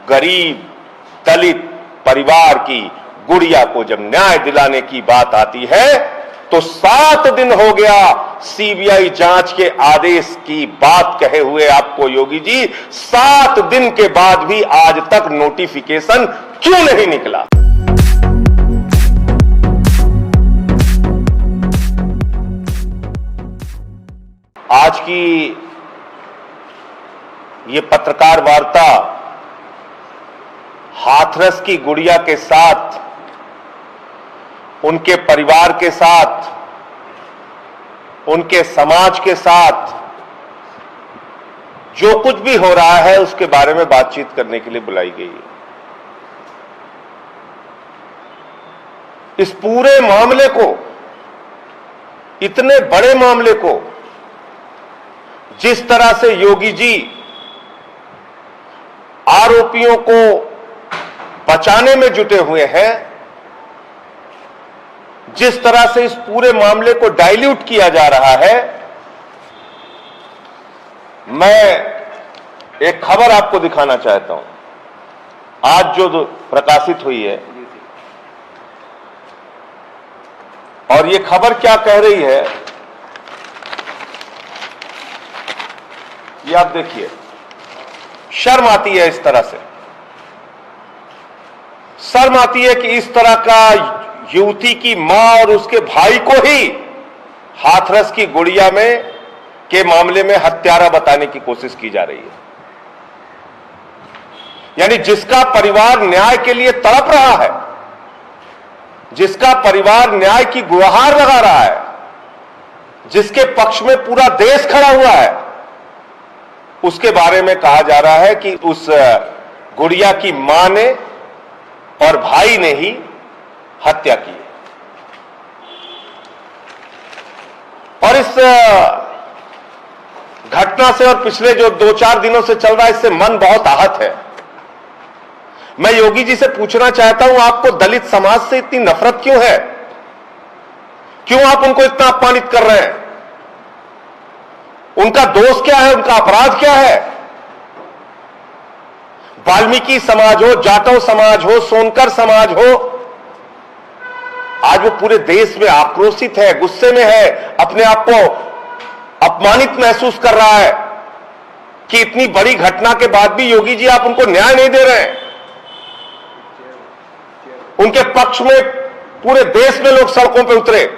गरीब दलित परिवार की गुड़िया को जब न्याय दिलाने की बात आती है तो 7 दिन हो गया सीबीआई जांच के आदेश की बात कहे हुए आपको योगी जी, 7 दिन के बाद भी आज तक नोटिफिकेशन क्यों नहीं निकला? आज की ये पत्रकार वार्ता हाथरस की गुड़िया के साथ, उनके परिवार के साथ, उनके समाज के साथ जो कुछ भी हो रहा है उसके बारे में बातचीत करने के लिए बुलाई गई है। इस पूरे मामले को, इतने बड़े मामले को जिस तरह से योगी जी आरोपियों को बचाने में जुटे हुए हैं, जिस तरह से इस पूरे मामले को डाइल्यूट किया जा रहा है, मैं एक खबर आपको दिखाना चाहता हूं। आज जो प्रकाशित हुई है, और ये खबर क्या कह रही है ये आप देखिए। शर्म आती है इस तरह से, शर्म आती है कि इस तरह का युवती की मां और उसके भाई को ही हाथरस की गुड़िया में के मामले में हत्यारा बताने की कोशिश की जा रही है। यानी जिसका परिवार न्याय के लिए तड़प रहा है, जिसका परिवार न्याय की गुहार लगा रहा है, जिसके पक्ष में पूरा देश खड़ा हुआ है, उसके बारे में कहा जा रहा है कि उस गुड़िया की मां ने और भाई ने ही हत्या की। और इस घटना से और पिछले जो 2-4 दिनों से चल रहा है, इससे मन बहुत आहत है। मैं योगी जी से पूछना चाहता हूं, आपको दलित समाज से इतनी नफरत क्यों है? क्यों आप उनको इतना अपमानित कर रहे हैं? उनका दोष क्या है? उनका अपराध क्या है? वाल्मीकि समाज हो, जाटव समाज हो, सोनकर समाज हो, आज वो पूरे देश में आक्रोशित है, गुस्से में है, अपने आप को अपमानित महसूस कर रहा है कि इतनी बड़ी घटना के बाद भी योगी जी आप उनको न्याय नहीं दे रहे हैं। उनके पक्ष में पूरे देश में लोग सड़कों पर उतरे,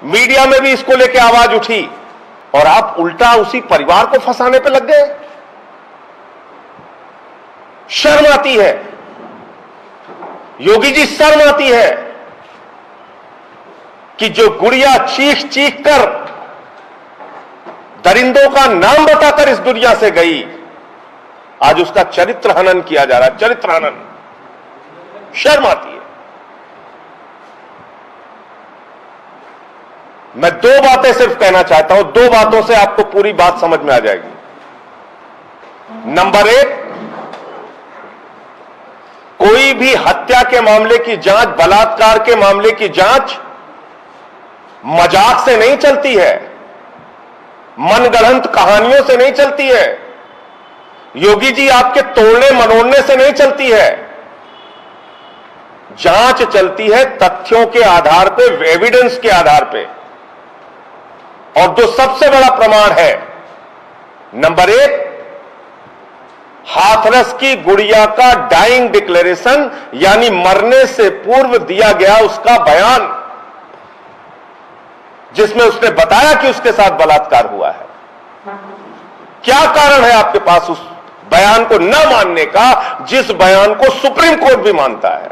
मीडिया में भी इसको लेकर आवाज उठी, और आप उल्टा उसी परिवार को फंसाने पे लग गए। शर्म आती है योगी जी, शर्म आती है कि जो गुड़िया चीख चीख कर दरिंदों का नाम बताकर इस दुनिया से गई, आज उसका चरित्र हनन किया जा रहा है, चरित्र हनन। शर्म आती है। मैं 2 बातें सिर्फ कहना चाहता हूं, 2 बातों से आपको पूरी बात समझ में आ जाएगी। नंबर 1, कोई भी हत्या के मामले की जांच, बलात्कार के मामले की जांच मजाक से नहीं चलती है, मनगढ़ंत कहानियों से नहीं चलती है, योगी जी आपके तोड़ने मरोड़ने से नहीं चलती है। जांच चलती है तथ्यों के आधार पे, एविडेंस के आधार पे। और जो सबसे बड़ा प्रमाण है, नंबर 1, हाथरस की गुड़िया का डाइंग डिक्लेरेशन, यानी मरने से पूर्व दिया गया उसका बयान, जिसमें उसने बताया कि उसके साथ बलात्कार हुआ है। क्या कारण है आपके पास उस बयान को न मानने का, जिस बयान को सुप्रीम कोर्ट भी मानता है?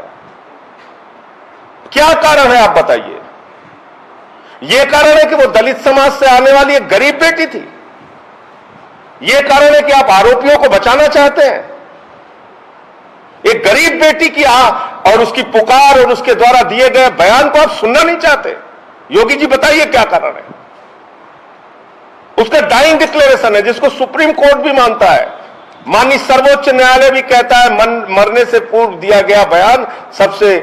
क्या कारण है आप बताइए? यह कारण है कि वो दलित समाज से आने वाली एक गरीब बेटी थी। यह कारण है कि आप आरोपियों को बचाना चाहते हैं। एक गरीब बेटी की और उसकी पुकार और उसके द्वारा दिए गए बयान को आप सुनना नहीं चाहते। योगी जी बताइए क्या कारण है? उसका डाइंग डिक्लेरेशन है, जिसको सुप्रीम कोर्ट भी मानता है, माननीय सर्वोच्च न्यायालय भी कहता है मरने से पूर्व दिया गया बयान सबसे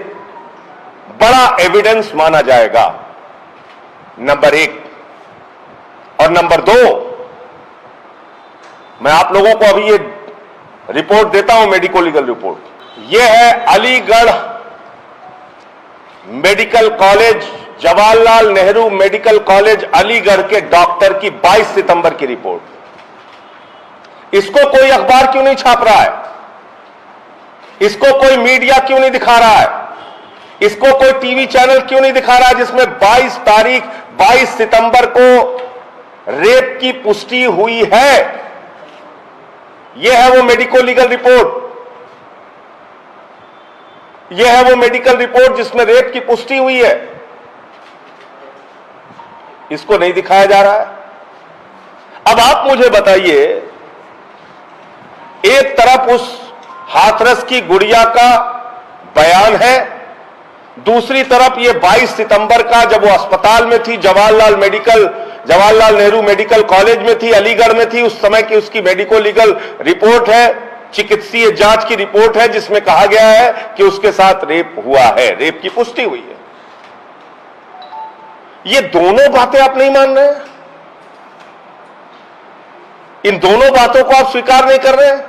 बड़ा एविडेंस माना जाएगा। नंबर 1। और नंबर 2, मैं आप लोगों को अभी ये रिपोर्ट देता हूं, मेडिको लीगल रिपोर्ट। यह है Aligarh medical college, Jawaharlal Nehru medical college Aligarh के डॉक्टर की 22 सितंबर की रिपोर्ट। इसको कोई अखबार क्यों नहीं छाप रहा है? इसको कोई मीडिया क्यों नहीं दिखा रहा है? इसको कोई टीवी चैनल क्यों नहीं दिखा रहा है जिसमें 22 सितंबर को रेप की पुष्टि हुई है? यह है वो मेडिको लीगल रिपोर्ट, यह है वो मेडिकल रिपोर्ट जिसमें रेप की पुष्टि हुई है। इसको नहीं दिखाया जा रहा है। अब आप मुझे बताइए, एक तरफ उस हाथरस की गुड़िया का बयान है, दूसरी तरफ ये 22 सितंबर का, जब वो अस्पताल में थी, जवाहरलाल नेहरू मेडिकल कॉलेज में थी, अलीगढ़ में थी, उस समय की उसकी मेडिको लीगल रिपोर्ट है, चिकित्सीय जांच की रिपोर्ट है, जिसमें कहा गया है कि उसके साथ रेप हुआ है, रेप की पुष्टि हुई है। ये दोनों बातें आप नहीं मान रहे हैं? इन दोनों बातों को आप स्वीकार नहीं कर रहे हैं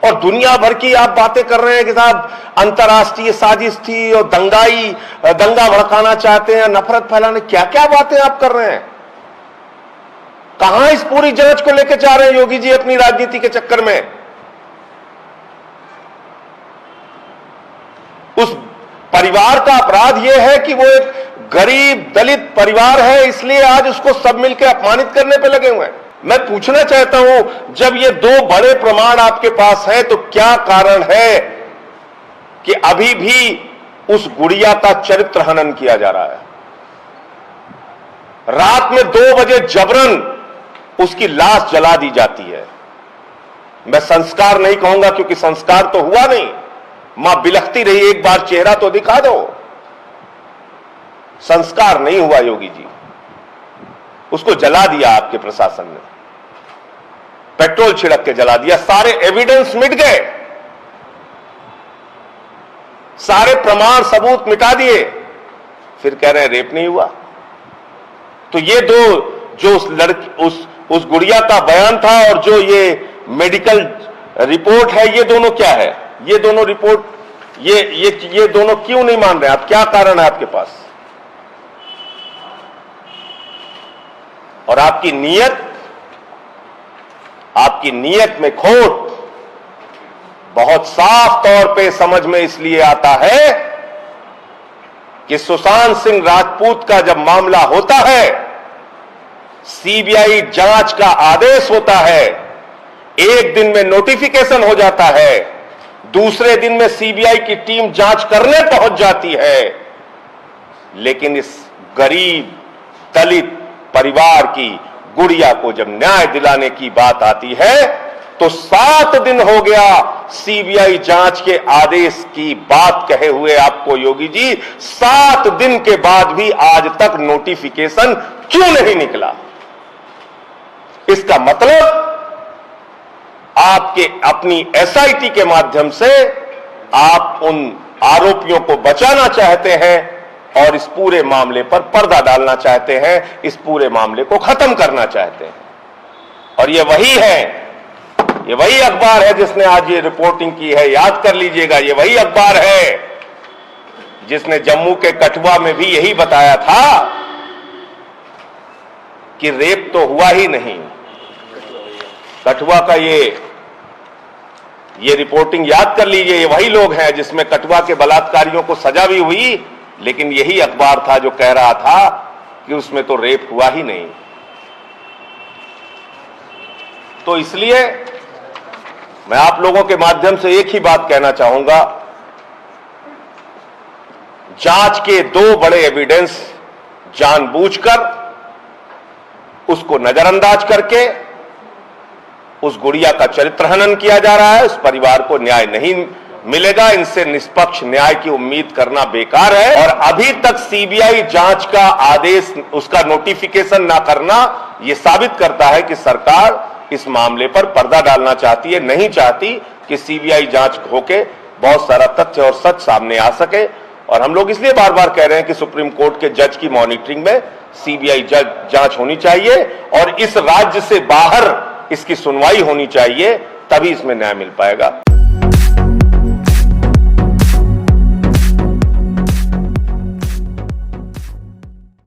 और दुनिया भर की आप बातें कर रहे हैं कि साहब अंतर्राष्ट्रीय साजिश थी और दंगा भड़काना चाहते हैं, नफरत फैलाने, क्या क्या बातें आप कर रहे हैं? कहां इस पूरी जांच को लेकर जा रहे हैं योगी जी अपनी राजनीति के चक्कर में? उस परिवार का अपराध यह है कि वो एक गरीब दलित परिवार है, इसलिए आज उसको सब मिलकर अपमानित करने पे लगे हुए हैं। मैं पूछना चाहता हूं, जब ये दो बड़े प्रमाण आपके पास है तो क्या कारण है कि अभी भी उस गुड़िया का चरित्र हनन किया जा रहा है? रात में 2 बजे जबरन उसकी लाश जला दी जाती है। मैं संस्कार नहीं कहूंगा क्योंकि संस्कार तो हुआ नहीं, मां बिलखती रही, एक बार चेहरा तो दिखा दो। संस्कार नहीं हुआ योगी जी, उसको जला दिया आपके प्रशासन ने, पेट्रोल छिड़क के जला दिया, सारे एविडेंस मिट गए, सारे प्रमाण सबूत मिटा दिए, फिर कह रहे हैं रेप नहीं हुआ। तो ये दो, जो उस लड़की उस गुड़िया का बयान था और जो ये मेडिकल रिपोर्ट है, ये दोनों क्या है? ये दोनों रिपोर्ट, ये दोनों क्यों नहीं मान रहे आप? क्या कारण है आपके पास? और आपकी नीयत में खोट बहुत साफ तौर पे समझ में इसलिए आता है कि सुशांत सिंह राजपूत का जब मामला होता है, सीबीआई जांच का आदेश होता है, एक दिन में नोटिफिकेशन हो जाता है, दूसरे दिन में सीबीआई की टीम जांच करने पहुंच जाती है, लेकिन इस गरीब दलित परिवार की गुड़िया को जब न्याय दिलाने की बात आती है तो 7 दिन हो गया सीबीआई जांच के आदेश की बात कहे हुए आपको योगी जी, 7 दिन के बाद भी आज तक नोटिफिकेशन क्यों नहीं निकला? इसका मतलब आपके अपनी एसआईटी के माध्यम से आप उन आरोपियों को बचाना चाहते हैं और इस पूरे मामले पर पर्दा डालना चाहते हैं, इस पूरे मामले को खत्म करना चाहते हैं। और ये वही अखबार है जिसने आज ये रिपोर्टिंग की है, याद कर लीजिएगा, ये वही अखबार है जिसने जम्मू के कठुआ में भी यही बताया था कि रेप तो हुआ ही नहीं। कठुआ का ये रिपोर्टिंग याद कर लीजिए, ये वही लोग हैं जिसमें कठुआ के बलात्कारियों को सजा भी हुई, लेकिन यही अखबार था जो कह रहा था कि उसमें तो रेप हुआ ही नहीं। तो इसलिए मैं आप लोगों के माध्यम से एक ही बात कहना चाहूंगा, जांच के 2 बड़े एविडेंस जानबूझकर उसको नजरअंदाज करके उस गुड़िया का चरित्र हनन किया जा रहा है। उस परिवार को न्याय नहीं मिलेगा, इनसे निष्पक्ष न्याय की उम्मीद करना बेकार है। और अभी तक सीबीआई जांच का आदेश, उसका नोटिफिकेशन ना करना, यह साबित करता है कि सरकार इस मामले पर पर्दा डालना चाहती है, नहीं चाहती कि सीबीआई जांच होके बहुत सारा तथ्य और सच सामने आ सके। और हम लोग इसलिए बार बार कह रहे हैं कि सुप्रीम कोर्ट के जज की मॉनिटरिंग में सीबीआई जांच होनी चाहिए और इस राज्य से बाहर इसकी सुनवाई होनी चाहिए, तभी इसमें न्याय मिल पाएगा।